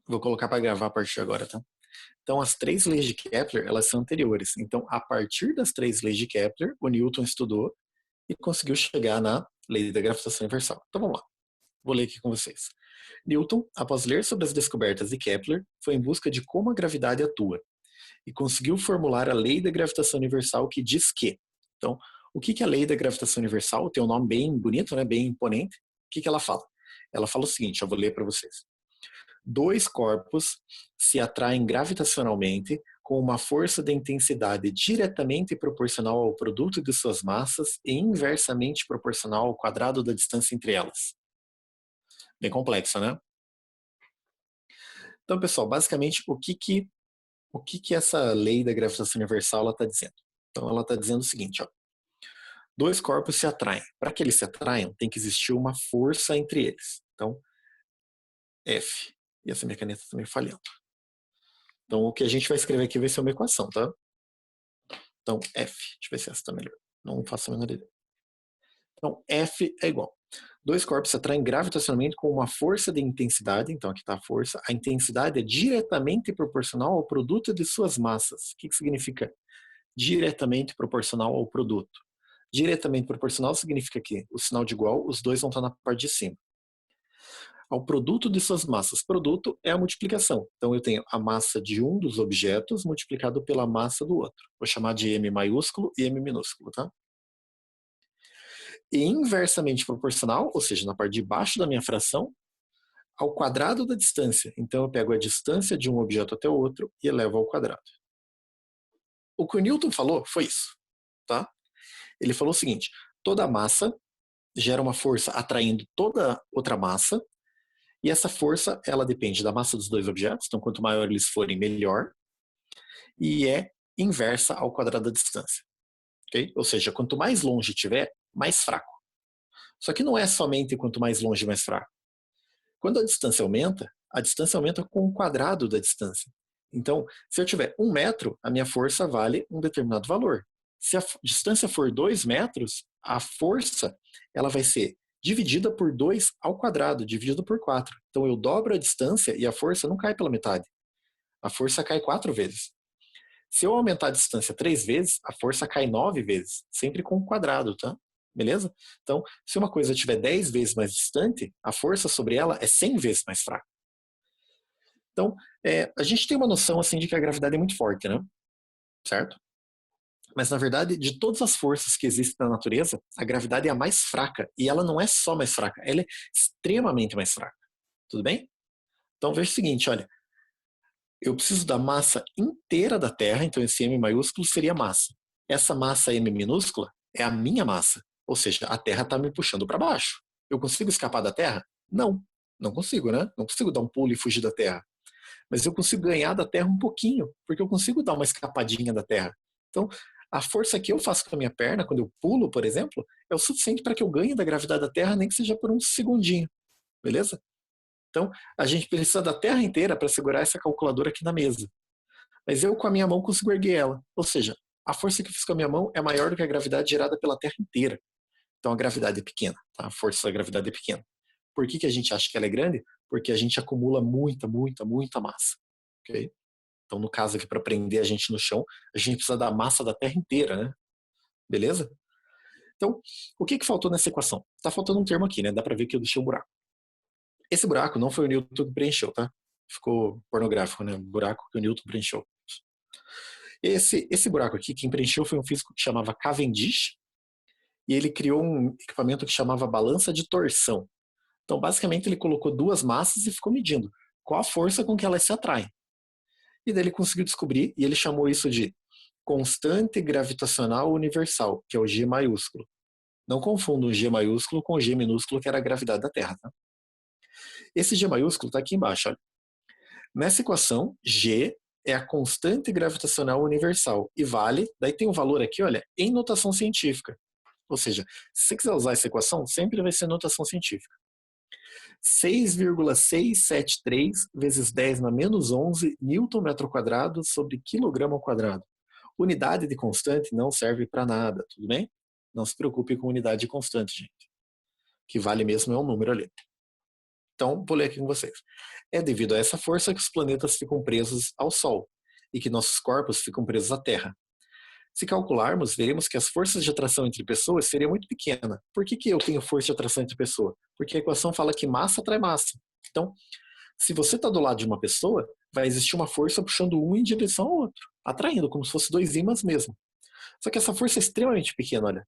Vou colocar para gravar a partir de agora, tá? Então, as três leis de Kepler, elas são anteriores. Então, a partir das três leis de Kepler, o Newton estudou e conseguiu chegar na lei da gravitação universal. Então, vamos lá. Vou ler aqui com vocês. Newton, após ler sobre as descobertas de Kepler, foi em busca de como a gravidade atua e conseguiu formular a lei da gravitação universal que diz que. Então, o que é a lei da gravitação universal? Tem um nome bem bonito, né? Bem imponente. O que ela fala? Ela fala o seguinte, eu vou ler para vocês. Dois corpos se atraem gravitacionalmente com uma força de intensidade diretamente proporcional ao produto de suas massas e inversamente proporcional ao quadrado da distância entre elas. Bem complexo, né? Então, pessoal, basicamente, o que essa lei da gravitação universal está dizendo? Então, ela está dizendo o seguinte, ó. Dois corpos se atraem. Para que eles se atraiam, tem que existir uma força entre eles. Então, F. E essa minha caneta está meio falhando. Então, o que a gente vai escrever aqui vai ser uma equação, tá? Então, F. Deixa eu ver se essa está melhor. Não faço a menor ideia. Então, F é igual. Dois corpos se atraem gravitacionalmente com uma força de intensidade. Então, aqui está a força. A intensidade é diretamente proporcional ao produto de suas massas. O que significa diretamente proporcional ao produto? Diretamente proporcional significa que o sinal de igual, os dois vão estar na parte de cima. Ao produto de suas massas. Produto é a multiplicação. Então, eu tenho a massa de um dos objetos multiplicado pela massa do outro. Vou chamar de M maiúsculo e M minúsculo, tá? E inversamente proporcional, ou seja, na parte de baixo da minha fração, ao quadrado da distância. Então, eu pego a distância de um objeto até o outro e elevo ao quadrado. O que o Newton falou foi isso, tá? Ele falou o seguinte, toda massa gera uma força atraindo toda outra massa, e essa força, ela depende da massa dos dois objetos, então quanto maior eles forem, melhor, e é inversa ao quadrado da distância. Okay? Ou seja, quanto mais longe tiver, mais fraco. Só que não é somente quanto mais longe, mais fraco. Quando a distância aumenta com o quadrado da distância. Então, se eu tiver 1 metro, a minha força vale um determinado valor. Se a distância for 2 metros, a força ela vai ser dividida por 2 ao quadrado, dividido por 4. Então, eu dobro a distância e a força não cai pela metade. A força cai 4 vezes. Se eu aumentar a distância 3 vezes, a força cai 9 vezes, sempre com o quadrado, tá? Beleza? Então, se uma coisa estiver 10 vezes mais distante, a força sobre ela é 100 vezes mais fraca. Então, a gente tem uma noção assim de que a gravidade é muito forte, né? Certo? Mas, na verdade, de todas as forças que existem na natureza, a gravidade é a mais fraca. E ela não é só mais fraca, ela é extremamente mais fraca. Tudo bem? Então, veja o seguinte, olha. Eu preciso da massa inteira da Terra, então esse M maiúsculo seria massa. Essa massa M minúscula é a minha massa. Ou seja, a Terra está me puxando para baixo. Eu consigo escapar da Terra? Não. Não consigo, né? Não consigo dar um pulo e fugir da Terra. Mas eu consigo ganhar da Terra um pouquinho, porque eu consigo dar uma escapadinha da Terra. Então, a força que eu faço com a minha perna, quando eu pulo, por exemplo, é o suficiente para que eu ganhe da gravidade da Terra, nem que seja por um segundinho. Beleza? Então, a gente precisa da Terra inteira para segurar essa calculadora aqui na mesa. Mas eu, com a minha mão, consigo erguer ela. Ou seja, a força que eu fiz com a minha mão é maior do que a gravidade gerada pela Terra inteira. Então, a gravidade é pequena. Tá? A força da gravidade é pequena. Por que a gente acha que ela é grande? Porque a gente acumula muita massa. Okay? Então, no caso aqui, para prender a gente no chão, a gente precisa da massa da Terra inteira, né? Beleza? Então, o que faltou nessa equação? Está faltando um termo aqui, né? Dá para ver que eu deixei um buraco. Esse buraco não foi o Newton que preencheu, tá? Ficou pornográfico, né? O buraco que o Newton preencheu. Esse buraco aqui, quem preencheu foi um físico que chamava Cavendish, e ele criou um equipamento que chamava balança de torção. Então, basicamente, ele colocou duas massas e ficou medindo qual a força com que elas se atraem. E daí ele conseguiu descobrir, e ele chamou isso de constante gravitacional universal, que é o G maiúsculo. Não confunda o G maiúsculo com o G minúsculo, que era a gravidade da Terra. Tá? Esse G maiúsculo está aqui embaixo. Olha. Nessa equação, G é a constante gravitacional universal e vale, daí tem um valor aqui, olha, em notação científica. Ou seja, se você quiser usar essa equação, sempre vai ser notação científica. 6,673 vezes 10 na menos 11 Newton metro quadrado sobre quilograma ao quadrado. Unidade de constante não serve para nada, tudo bem? Não se preocupe com unidade de constante, gente. O que vale mesmo é um número ali. Então, vou ler aqui com vocês. É devido a essa força que os planetas ficam presos ao Sol e que nossos corpos ficam presos à Terra. Se calcularmos, veremos que as forças de atração entre pessoas seria muito pequena. Por que eu tenho força de atração entre pessoas? Porque a equação fala que massa atrai massa. Então, se você está do lado de uma pessoa, vai existir uma força puxando um em direção ao outro, atraindo, como se fosse dois ímãs mesmo. Só que essa força é extremamente pequena, olha.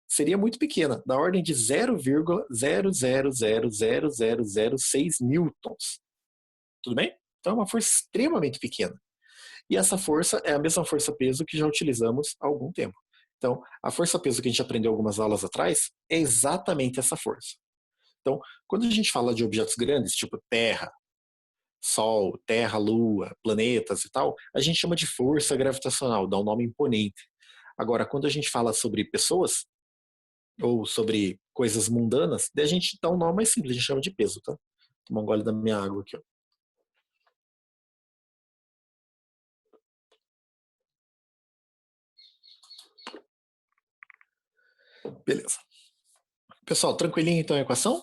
Seria muito pequena, da ordem de 0,0000006 newtons. Tudo bem? Então é uma força extremamente pequena. E essa força é a mesma força-peso que já utilizamos há algum tempo. Então, a força-peso que a gente aprendeu algumas aulas atrás é exatamente essa força. Então, quando a gente fala de objetos grandes, tipo Terra, Sol, Terra, Lua, planetas e tal, a gente chama de força gravitacional, dá um nome imponente. Agora, quando a gente fala sobre pessoas, ou sobre coisas mundanas, daí a gente dá um nome mais simples, a gente chama de peso, tá? Tomar um gole da minha água aqui, ó. Beleza. Pessoal, tranquilinho então a equação?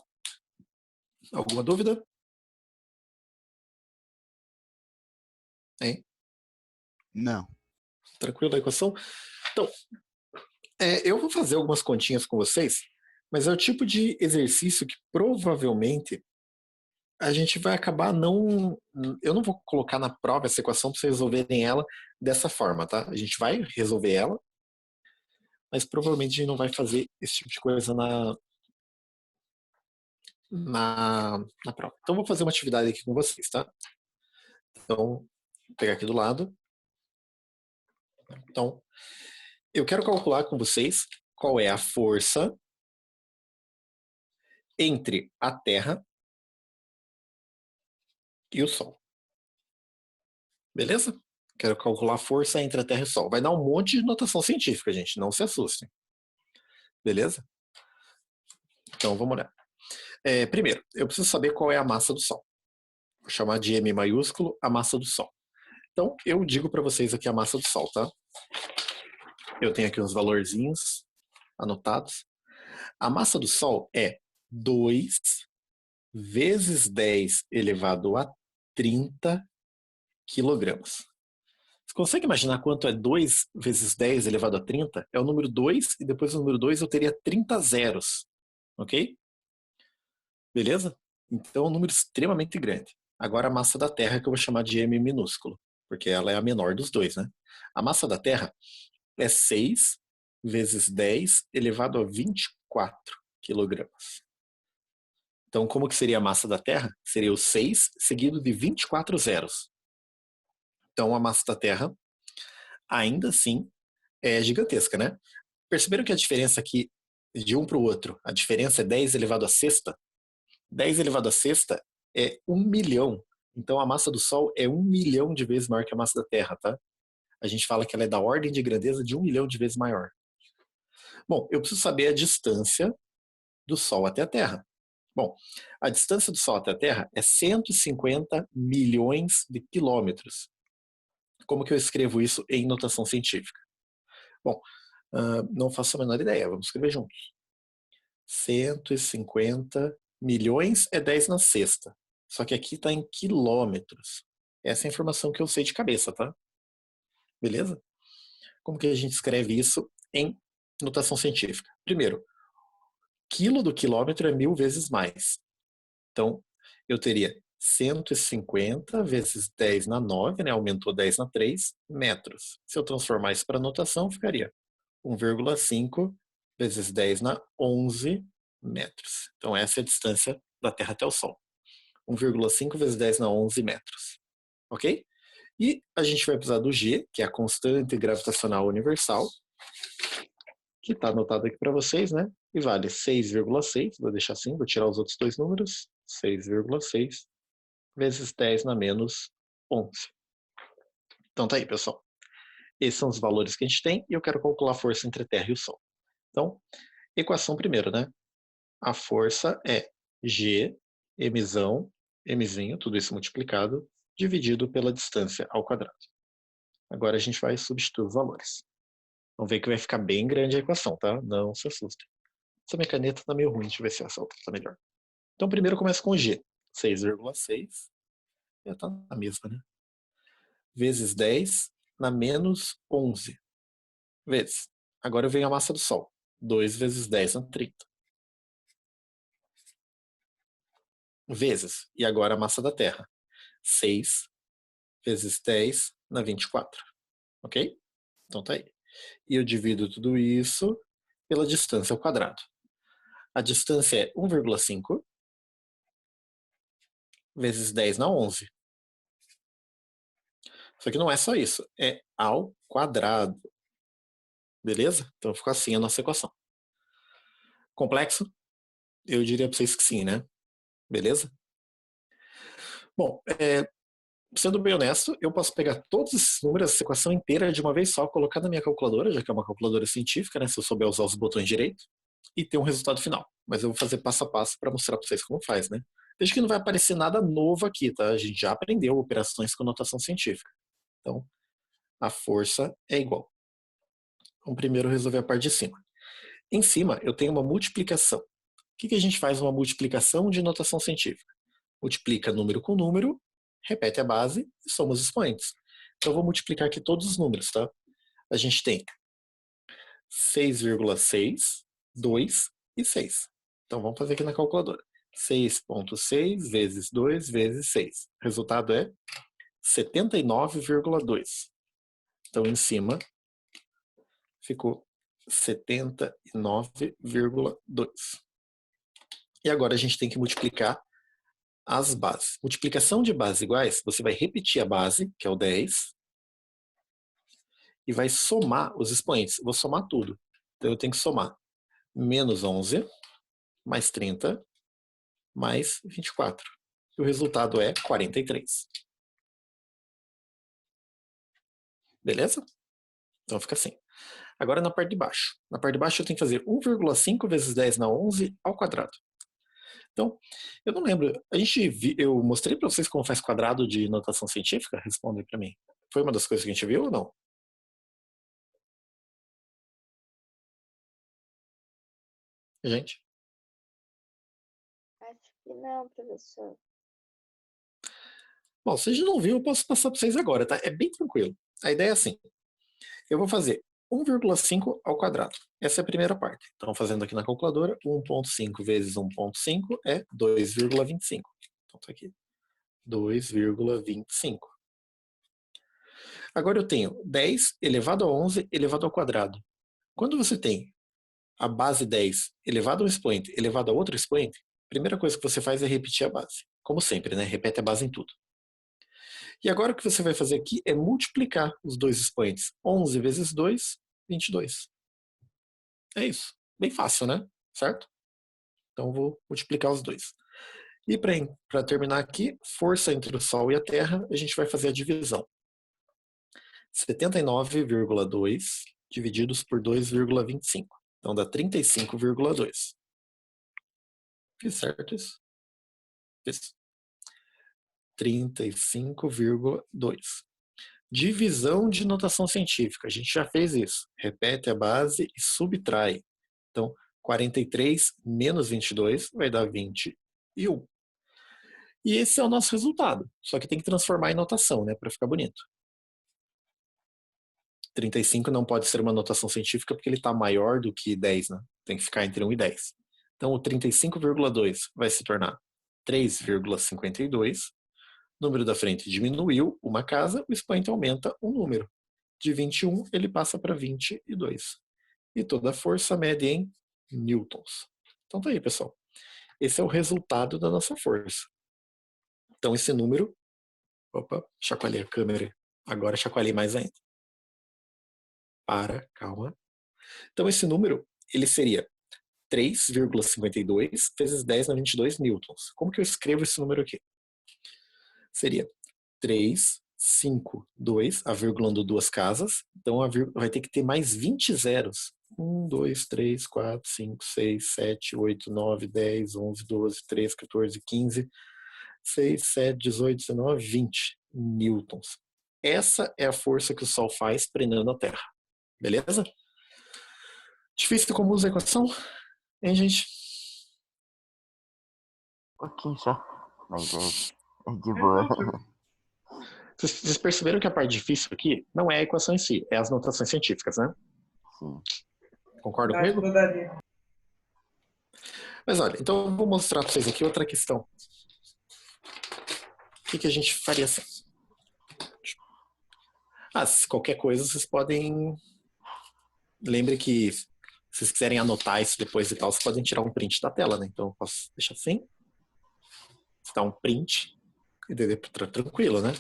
Alguma dúvida? Hein? Não. Tranquilo a equação? Então, eu vou fazer algumas continhas com vocês, mas é o tipo de exercício que provavelmente a gente vai acabar não. Eu não vou colocar na prova essa equação para vocês resolverem ela dessa forma, tá? A gente vai resolver ela, mas provavelmente a gente não vai fazer esse tipo de coisa na prova. Então, vou fazer uma atividade aqui com vocês, tá? Então, vou pegar aqui do lado. Então, eu quero calcular com vocês qual é a força entre a Terra e o Sol. Beleza? Quero calcular a força entre a Terra e o Sol. Vai dar um monte de notação científica, gente. Não se assustem. Beleza? Então, vamos olhar. Primeiro, eu preciso saber qual é a massa do Sol. Vou chamar de M maiúsculo a massa do Sol. Então, eu digo para vocês aqui a massa do Sol, tá? Eu tenho aqui uns valorzinhos anotados. A massa do Sol é 2 vezes 10 elevado a 30 quilogramas. Você consegue imaginar quanto é 2 vezes 10 elevado a 30? É o número 2 e depois do número 2 eu teria 30 zeros. Ok? Beleza? Então é um número extremamente grande. Agora a massa da Terra que eu vou chamar de M minúsculo, porque ela é a menor dos dois, né? A massa da Terra é 6 vezes 10 elevado a 24 quilogramas. Então, como que seria a massa da Terra? Seria o 6 seguido de 24 zeros. Então, a massa da Terra, ainda assim, é gigantesca, né? Perceberam que a diferença aqui, de um para o outro, a diferença é 10 elevado a sexta? 10 elevado a sexta é 1 milhão. Então, a massa do Sol é 1 milhão de vezes maior que a massa da Terra, tá? A gente fala que ela é da ordem de grandeza de 1 milhão de vezes maior. Bom, eu preciso saber a distância do Sol até a Terra. Bom, a distância do Sol até a Terra é 150 milhões de quilômetros. Como que eu escrevo isso em notação científica? Bom, não faço a menor ideia, vamos escrever juntos. 150 milhões é 10 na sexta. Só que aqui está em quilômetros. Essa é a informação que eu sei de cabeça, tá? Beleza? Como que a gente escreve isso em notação científica? Primeiro, quilo do quilômetro é 1000 vezes mais. Então, eu teria 150 vezes 10 na 9, né? Aumentou 10 na 3, metros. Se eu transformar isso para notação, ficaria 1,5 vezes 10 na 11 metros. Então, essa é a distância da Terra até o Sol. 1,5 vezes 10 na 11 metros. Ok? E a gente vai precisar do G, que é a constante gravitacional universal, que está anotado aqui para vocês, né? E vale 6,6, vou deixar assim, vou tirar os outros dois números, 6,6 vezes 10 na menos 11. Então tá aí, pessoal. Esses são os valores que a gente tem e eu quero calcular a força entre a Terra e o Sol. Então, equação primeira, né? A força é G, Mzão, Mzinho, tudo isso multiplicado, dividido pela distância ao quadrado. Agora a gente vai substituir os valores. Vamos ver que vai ficar bem grande a equação, tá? Não se assustem. Essa minha caneta tá meio ruim, deixa eu ver se essa outra tá melhor. Então, primeiro começa com G. 6,6. Já está na mesma, né? Vezes 10 na menos 11. Vezes. Agora vem a massa do Sol. 2 vezes 10 na 30. Vezes. E agora a massa da Terra. 6 vezes 10 na 24. Ok? Então tá aí. E eu divido tudo isso pela distância ao quadrado. A distância é 1,5 vezes 10 na 11. Só que não é só isso. É ao quadrado. Beleza? Então ficou assim a nossa equação. Complexo? Eu diria para vocês que sim, né? Beleza? Bom, sendo bem honesto, eu posso pegar todos esses números, essa equação inteira de uma vez só, colocar na minha calculadora, já que é uma calculadora científica, né? Se eu souber usar os botões direito, e ter um resultado final. Mas eu vou fazer passo a passo para mostrar para vocês como faz, né? Veja que não vai aparecer nada novo aqui, tá? A gente já aprendeu operações com notação científica. Então, a força é igual. Vamos primeiro resolver a parte de cima. Em cima, eu tenho uma multiplicação. O que a gente faz numa multiplicação de notação científica? Multiplica número com número, repete a base e soma os expoentes. Então, eu vou multiplicar aqui todos os números, tá? A gente tem 6,6, 2 e 6. Então, vamos fazer aqui na calculadora. 6,6 vezes 2 vezes 6. O resultado é 79,2. Então, em cima, ficou 79,2. E agora a gente tem que multiplicar as bases. Multiplicação de bases iguais, você vai repetir a base, que é o 10, e vai somar os expoentes. Vou somar tudo. Então eu tenho que somar menos 11, mais 30, mais 24. E o resultado é 43. Beleza? Então fica assim. Agora na parte de baixo. Na parte de baixo eu tenho que fazer 1,5 vezes 10 na 11 ao quadrado. Então, eu não lembro. Eu mostrei para vocês como faz quadrado de notação científica? Respondem para mim. Foi uma das coisas que a gente viu ou não? Gente? Acho que não, professor. Bom, se a gente não viu, eu posso passar para vocês agora, tá? É bem tranquilo. A ideia é assim. Eu vou fazer 1,5 ao quadrado. Essa é a primeira parte. Então, fazendo aqui na calculadora, 1,5 vezes 1,5 é 2,25. Então, tá aqui. 2,25. Agora eu tenho 10 elevado a 11 elevado ao quadrado. Quando você tem a base 10 elevado a um expoente elevado a outro expoente, a primeira coisa que você faz é repetir a base. Como sempre, né? Repete a base em tudo. E agora o que você vai fazer aqui é multiplicar os dois expoentes. 11 vezes 2, 22. É isso. Bem fácil, né? Certo? Então vou multiplicar os dois. E para terminar aqui, força entre o Sol e a Terra, a gente vai fazer a divisão. 79,2 divididos por 2,25. Então dá 35,2. Fiz certo isso? Fiz. 35,2. Divisão de notação científica. A gente já fez isso. Repete a base e subtrai. Então, 43 menos 22 vai dar 21. E esse é o nosso resultado. Só que tem que transformar em notação, né, para ficar bonito. 35 não pode ser uma notação científica porque ele está maior do que 10, né? Tem que ficar entre 1 e 10. Então, o 35,2 vai se tornar 3,52. O número da frente diminuiu uma casa, o expoente aumenta um número. De 21, ele passa para 22. E toda a força mede em newtons. Então tá aí, pessoal. Esse é o resultado da nossa força. Então esse número... Opa, chacoalhei a câmera. Agora chacoalhei mais ainda. Calma. Então esse número, ele seria 3,52 vezes 10 na 22 newtons. Como que eu escrevo esse número aqui? Seria 3, 5, 2, a vírgula andou duas casas, então a vírgula vai ter que ter mais 20 zeros. 1, 2, 3, 4, 5, 6, 7, 8, 9, 10, 11, 12, 13, 14, 15, 6, 7, 18, 19, 20 newtons. Essa é a força que o Sol faz prendendo a Terra. Beleza? Difícil como usa a equação? Hein, gente? pouquinho só. Mas é de boa. Vocês perceberam que a parte difícil aqui não é a equação em si, é as notações científicas, né? Sim. Concordam comigo? Mas olha, então eu vou mostrar para vocês aqui outra questão. O que a gente faria assim? Se qualquer coisa, vocês podem... Lembre que se vocês quiserem anotar isso depois e tal, vocês podem tirar um print da tela, né? Então eu posso deixar assim. Dar um print e tranquilo, né?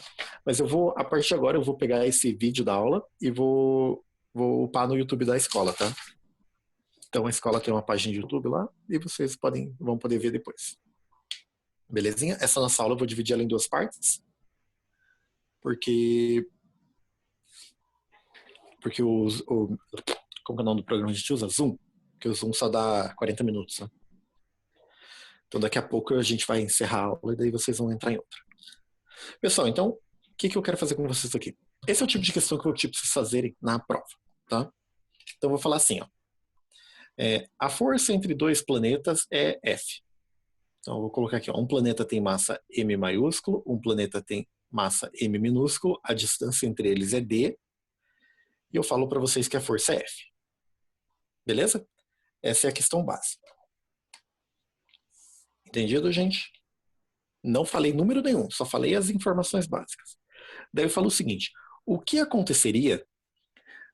Mas eu vou, a partir de agora, eu vou pegar esse vídeo da aula e vou upar no YouTube da escola, tá? Então a escola tem uma página de YouTube lá e vocês vão poder ver depois. Belezinha? Essa nossa aula eu vou dividir ela em duas partes. Porque como é o nome do programa que a gente usa? Zoom. Porque o Zoom só dá 40 minutos, né? Então daqui a pouco a gente vai encerrar a aula e daí vocês vão entrar em outra. Pessoal, então, o que eu quero fazer com vocês aqui? Esse é o tipo de questão que eu vou pedir para vocês fazerem na prova, tá? Então eu vou falar assim, ó. A força entre dois planetas é F. Então eu vou colocar aqui, ó, um planeta tem massa M maiúsculo, um planeta tem massa M minúsculo, a distância entre eles é D, e eu falo para vocês que a força é F. Beleza? Essa é a questão básica. Entendido, gente? Não falei número nenhum, só falei as informações básicas. Daí eu falo o seguinte, o que aconteceria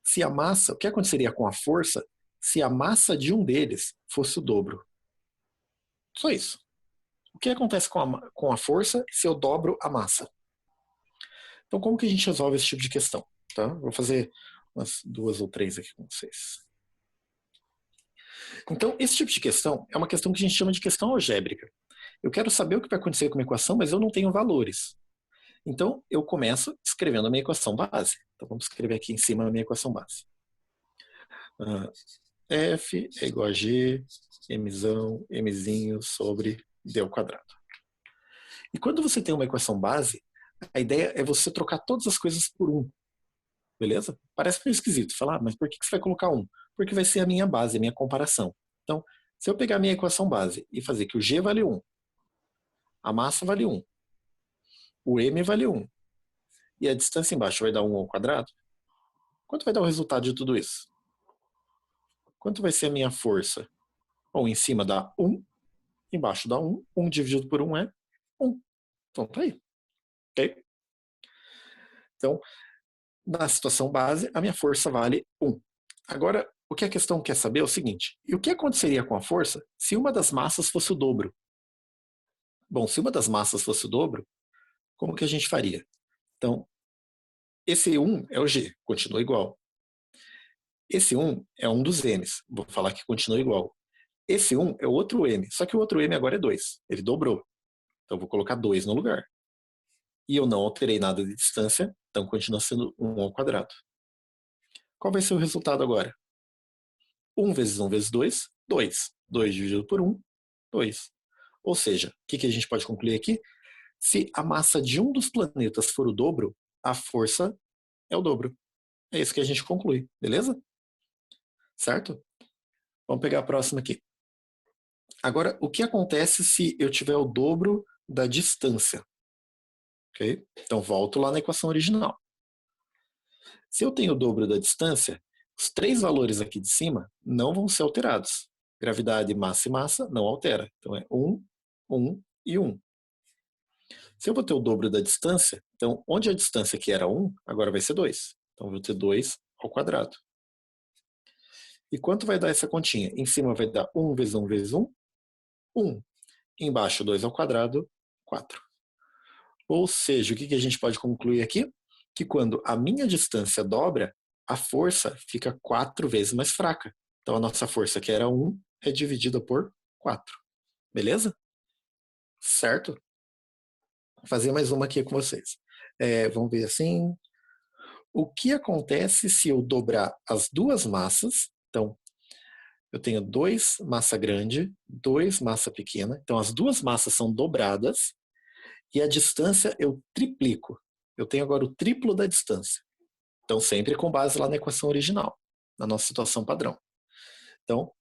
se a massa, o que aconteceria com a força se a massa de um deles fosse o dobro? Só isso. O que acontece com a força se eu dobro a massa? Então, como que a gente resolve esse tipo de questão? Tá? Vou fazer umas 2 ou 3 aqui com vocês. Então, esse tipo de questão é uma questão que a gente chama de questão algébrica. Eu quero saber o que vai acontecer com uma equação, mas eu não tenho valores. Então, eu começo escrevendo a minha equação base. Então, vamos escrever aqui em cima a minha equação base. F é igual a G, Mzinho sobre D ao quadrado. E quando você tem uma equação base, a ideia é você trocar todas as coisas por 1. Beleza? Parece meio esquisito falar, mas por que você vai colocar 1? Porque vai ser a minha base, a minha comparação. Então, se eu pegar a minha equação base e fazer que o G vale 1, a massa vale 1, o M vale 1, e a distância embaixo vai dar 1 ao quadrado, quanto vai dar o resultado de tudo isso? Quanto vai ser a minha força? Bom, em cima dá 1, embaixo dá 1, 1 dividido por 1 é 1. Então tá aí. Ok? Então, na situação base, a minha força vale 1. Agora, o que a questão quer saber é o seguinte, e o que aconteceria com a força se uma das massas fosse o dobro? Bom, se uma das massas fosse o dobro, como que a gente faria? Então, esse 1 é o G, continua igual. Esse 1 é um dos M's, vou falar que continua igual. Esse 1 é o outro M, só que o outro M agora é 2, ele dobrou. Então eu vou colocar 2 no lugar. E eu não alterei nada de distância, então continua sendo 1 ao quadrado. Qual vai ser o resultado agora? 1 vezes 1 vezes 2, 2. 2 dividido por 1, 2. Ou seja, o que a gente pode concluir aqui? Se a massa de um dos planetas for o dobro, a força é o dobro. É isso que a gente conclui, beleza? Certo? Vamos pegar a próxima aqui. Agora, o que acontece se eu tiver o dobro da distância? Okay? Então, volto lá na equação original. Se eu tenho o dobro da distância, os 3 valores aqui de cima não vão ser alterados. Gravidade, massa e massa não altera. Então, é 1, 1 e 1. Se eu vou ter o dobro da distância, então, onde a distância aqui era 1, agora vai ser 2. Então, eu vou ter 2 ao quadrado. E quanto vai dar essa continha? Em cima vai dar 1 vezes 1 vezes 1, 1. Embaixo, 2 ao quadrado, 4. Ou seja, o que a gente pode concluir aqui? Que quando a minha distância dobra, a força fica 4 vezes mais fraca. Então, a nossa força, que era 1, é dividida por 4. Beleza? Certo? Vou fazer mais uma aqui com vocês. Vamos ver assim. O que acontece se eu dobrar as duas massas? Então, eu tenho 2 massa grande, 2 massa pequena. Então, as duas massas são dobradas e a distância eu triplico. Eu tenho agora o triplo da distância. Então, sempre com base lá na equação original, na nossa situação padrão. Então,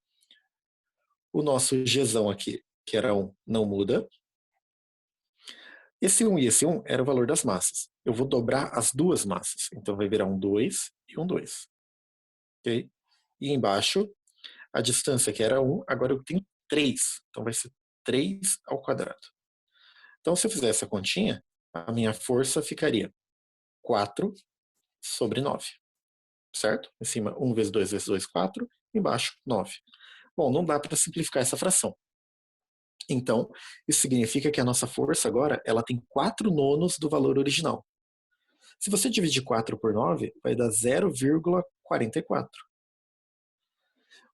o nosso Gzão aqui, que era 1, não muda. Esse 1 e esse 1 era o valor das massas. Eu vou dobrar as duas massas. Então vai virar um 2 e um 2. Ok? E embaixo, a distância que era 1, agora eu tenho 3. Então vai ser 3 ao quadrado. Então se eu fizer essa continha, a minha força ficaria 4 sobre 9. Certo? Em cima, 1 vezes 2 vezes 2, 4. Embaixo, 9. Bom, não dá para simplificar essa fração. Então, isso significa que a nossa força agora ela tem 4 nonos do valor original. Se você dividir 4 por 9, vai dar 0,44. O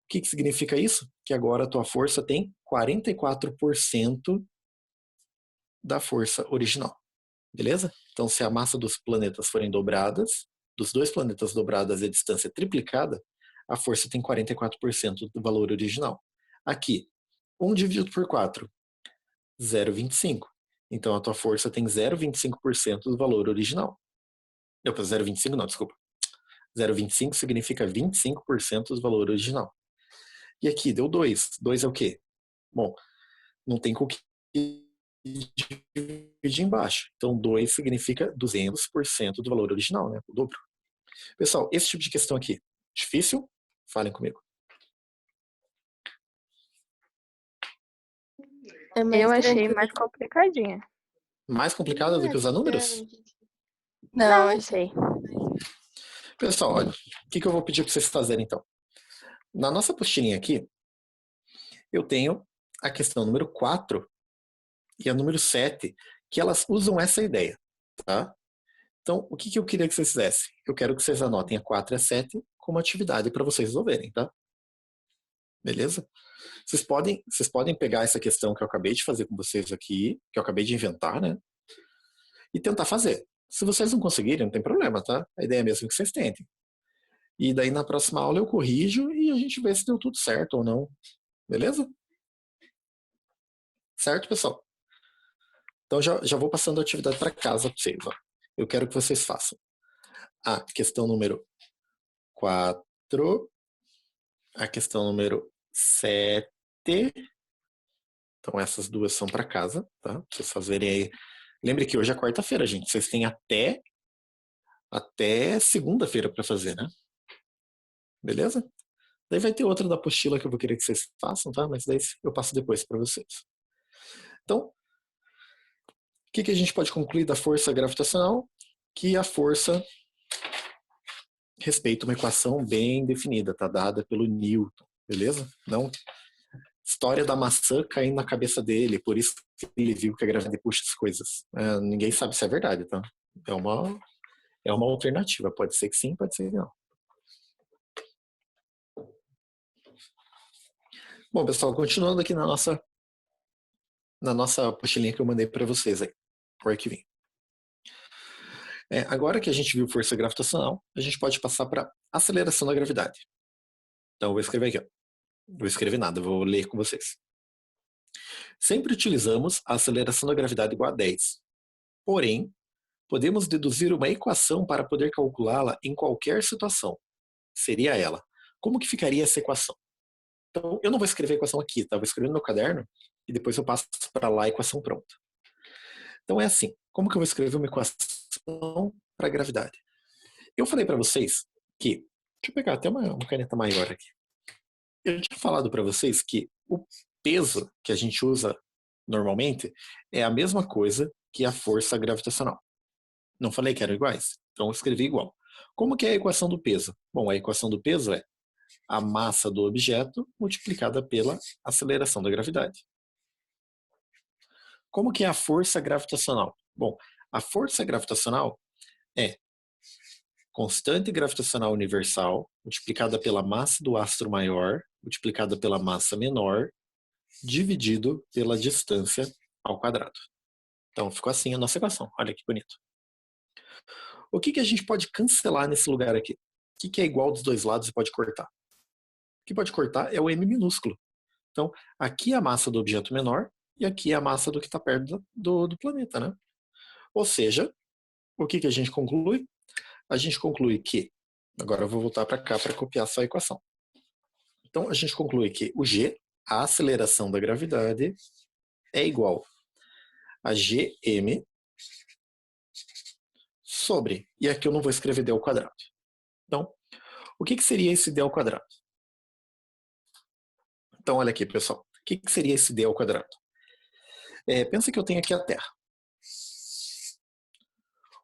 que significa isso? Que agora a tua força tem 44% da força original. Beleza? Então, se a massa dos planetas forem dobradas, dos dois planetas dobradas e a distância triplicada, a força tem 44% do valor original. Aqui, 1 dividido por 4, 0,25. Então, a tua força tem 0,25% do valor original. Não, 0,25 não, desculpa. 0,25 significa 25% do valor original. E aqui deu 2. 2 é o quê? Bom, não tem com que dividir embaixo. Então, 2 significa 200% do valor original, né? O dobro. Pessoal, esse tipo de questão aqui, difícil? Falem comigo. Eu achei mais complicadinha. Mais complicado do que usar números? Não, achei. Pessoal, olha, o que eu vou pedir para vocês fazerem então? Na nossa apostilinha aqui, eu tenho a questão número 4 e a número 7, que elas usam essa ideia, tá? Então, o que eu queria que vocês fizessem? Eu quero que vocês anotem a 4 e a 7 como atividade para vocês resolverem, tá? Beleza? Vocês podem pegar essa questão que eu acabei de fazer com vocês aqui, que eu acabei de inventar, né? E tentar fazer. Se vocês não conseguirem, não tem problema, tá? A ideia é mesmo que vocês tentem. E daí na próxima aula eu corrijo e a gente vê se deu tudo certo ou não. Beleza? Certo, pessoal? Então já vou passando a atividade para casa para vocês. Ó. Eu quero que vocês façam a questão número 4, a questão número 7. Então essas duas são para casa, tá? Pra vocês fazerem aí. Lembre que hoje é quarta-feira, gente. Vocês têm até segunda-feira para fazer, né? Beleza? Daí vai ter outra da apostila que eu vou querer que vocês façam, tá? Mas daí eu passo depois para vocês. Então, o que a gente pode concluir da força gravitacional? Que a força respeita uma equação bem definida, tá dada pelo Newton, beleza? Não história da maçã caindo na cabeça dele, por isso que ele viu que a gravidade puxa as coisas. Ninguém sabe se é verdade, tá? É uma alternativa, pode ser que sim, pode ser que não. Bom, pessoal, continuando aqui na nossa apostilinha que eu mandei para vocês aí, por arquivinho. Agora que a gente viu força gravitacional, a gente pode passar para aceleração da gravidade. Então, eu vou escrever aqui, ó. Não vou escrever nada, vou ler com vocês. Sempre utilizamos a aceleração da gravidade igual a 10. Porém, podemos deduzir uma equação para poder calculá-la em qualquer situação. Seria ela. Como que ficaria essa equação? Então, eu não vou escrever a equação aqui, tá? Vou escrever no meu caderno e depois eu passo para lá a equação pronta. Então, é assim. Como que eu vou escrever uma equação para a gravidade? Eu falei para vocês que... Deixa eu pegar até uma caneta maior aqui. Eu tinha falado para vocês que o peso que a gente usa normalmente é a mesma coisa que a força gravitacional. Não falei que eram iguais? Então eu escrevi igual. Como que é a equação do peso? Bom, a equação do peso é a massa do objeto multiplicada pela aceleração da gravidade. Como que é a força gravitacional? Bom, a força gravitacional é constante gravitacional universal multiplicada pela massa do astro maior multiplicada pela massa menor dividido pela distância ao quadrado. Então ficou assim a nossa equação. Olha que bonito. O que a gente pode cancelar nesse lugar aqui? O que é igual dos dois lados e pode cortar? O que pode cortar é o m minúsculo. Então, aqui é a massa do objeto menor e aqui é a massa do que está perto do planeta, né? Ou seja, o que a gente conclui? A gente conclui que, agora eu vou voltar para cá para copiar só a equação. Então, a gente conclui que o g, a aceleração da gravidade, é igual a gm sobre. E aqui eu não vou escrever d ao quadrado. Então, o que seria esse d ao quadrado? Então, olha aqui, pessoal. O que seria esse d ao quadrado? Pensa que eu tenho aqui a Terra.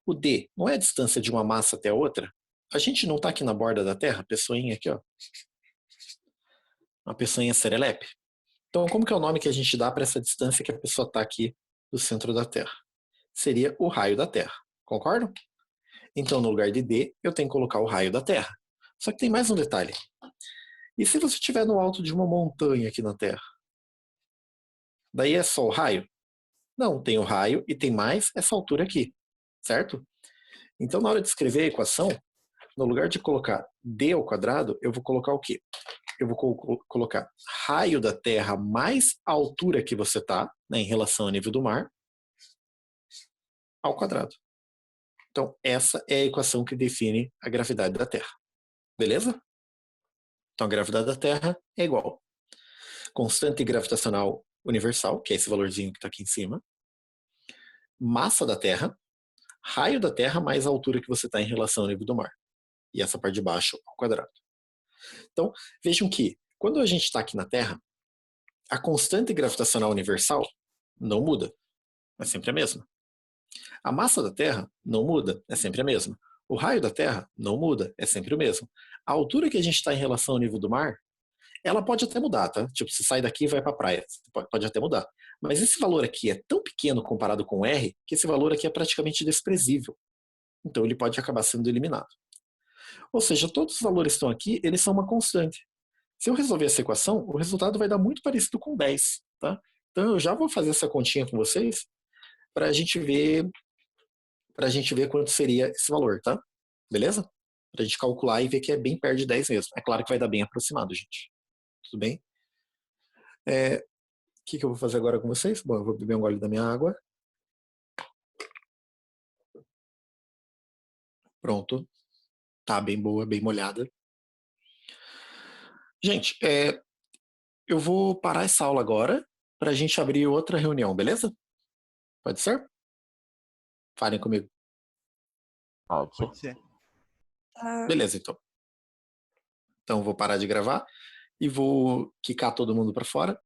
O d não é a distância de uma massa até a outra? A gente não está aqui na borda da Terra? Pessoinha aqui, ó. Uma pessoinha serelepe. Então, como que é o nome que a gente dá para essa distância que a pessoa está aqui do centro da Terra? Seria o raio da Terra. Concordam? Então, no lugar de d, eu tenho que colocar o raio da Terra. Só que tem mais um detalhe. E se você estiver no alto de uma montanha aqui na Terra? Daí é só o raio? Não, tem o raio e tem mais essa altura aqui, certo? Então, na hora de escrever a equação, no lugar de colocar d ao quadrado, eu vou colocar o quê? Eu vou colocar raio da Terra mais a altura que você está, né, em relação ao nível do mar, ao quadrado. Então, essa é a equação que define a gravidade da Terra. Beleza? Então, a gravidade da Terra é igual. Constante gravitacional universal, que é esse valorzinho que está aqui em cima. Massa da Terra. Raio da Terra mais a altura que você está em relação ao nível do mar. E essa parte de baixo ao quadrado. Então, vejam que, quando a gente está aqui na Terra, a constante gravitacional universal não muda. É sempre a mesma. A massa da Terra não muda. É sempre a mesma. O raio da Terra não muda. É sempre o mesmo. A altura que a gente está em relação ao nível do mar, ela pode até mudar, tá? Tipo, se sai daqui e vai para a praia, pode até mudar. Mas esse valor aqui é tão pequeno comparado com o R, que esse valor aqui é praticamente desprezível. Então ele pode acabar sendo eliminado. Ou seja, todos os valores que estão aqui, eles são uma constante. Se eu resolver essa equação, o resultado vai dar muito parecido com 10, tá? Então eu já vou fazer essa continha com vocês para a gente ver quanto seria esse valor, tá? Beleza? Para a gente calcular e ver que é bem perto de 10 mesmo. É claro que vai dar bem aproximado, gente. Tudo bem? O que eu vou fazer agora com vocês? Bom, eu vou beber um gole da minha água. Pronto. Tá bem boa, bem molhada. Gente, eu vou parar essa aula agora para a gente abrir outra reunião, beleza? Pode ser? Falem comigo. Pode ser. Beleza, então. Então, vou parar de gravar e vou quicar todo mundo para fora